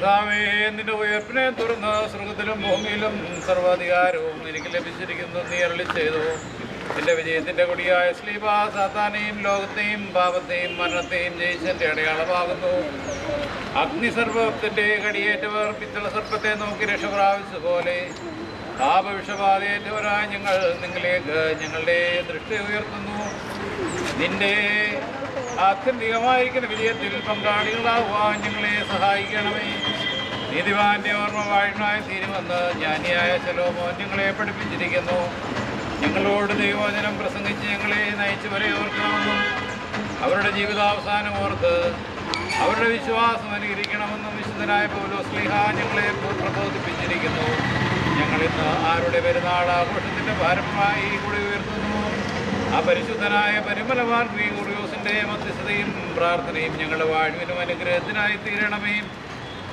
കർത്താവേ, നിന്റെ ഉയർപ്പിനെ തുറന്ന് സ്വർഗത്തിലും ഭൂമിയിലും സർവാധികാരവും എനിക്ക് ലഭിച്ചിരിക്കുന്നു നീ അരുളി ചെയ്തു. നിന്റെ വിജയത്തിന്റെ കൊടിയായ ശ്ലീബ സാത്താനെയും ലോകത്തെയും പാപത്തെയും മരണത്തെയും ജയിച്ചെന്റെ അടയാളമാകുന്നു. അഗ്നിസർപ്പത്തിന്റെ കടിയേറ്റവർ പിത്തള സർപ്പത്തെ നോക്കി രക്ഷ പ്രാപിച്ചതുപോലെ പാപവിഷബാധയേറ്റവരായ ഞങ്ങൾ നിങ്ങളിലേക്ക് ഞങ്ങളുടെ ദൃഷ്ടി ഉയർത്തുന്നു. നിന്റെ ആത്യന്തികമായിരിക്കുന്ന വിജയത്തിൽ പങ്കാളികളാകുവാൻ ഞങ്ങളെ സഹായിക്കണമേ. നീതിവാന്റെ ഓർമ്മ വാഴ്നായി തീരുമെന്ന് ജ്ഞാനിയായ ശലോമോൻ ഞങ്ങളെ പഠിപ്പിച്ചിരിക്കുന്നു. ഞങ്ങളോട് ദൈവവചനം പ്രസംഗിച്ച് ഞങ്ങളെ നയിച്ചവരെ ഓർക്കണമെന്നും അവരുടെ ജീവിതാവസാനം ഓർത്ത് അവരുടെ വിശ്വാസം അനുകരിക്കണമെന്നും വിശുദ്ധനായ പൗലോസ്ലീഹ ഞങ്ങളെ പ്രബോധിപ്പിച്ചിരിക്കുന്നു. ഞങ്ങളിന്ന് ആരുടെ പെരുന്നാൾ ആഘോഷത്തിൻ്റെ ഭാരമായി കൂടി ഉയർത്തുന്നു. ആ പരിശുദ്ധനായ പരിമലവാൻ ഗ്രീഗോറിയോസിൻ്റെ മധ്യസ്ഥതയും പ്രാർത്ഥനയും ഞങ്ങളുടെ വാഴ്വിനും അനുഗ്രഹത്തിനായി തീരണമേ.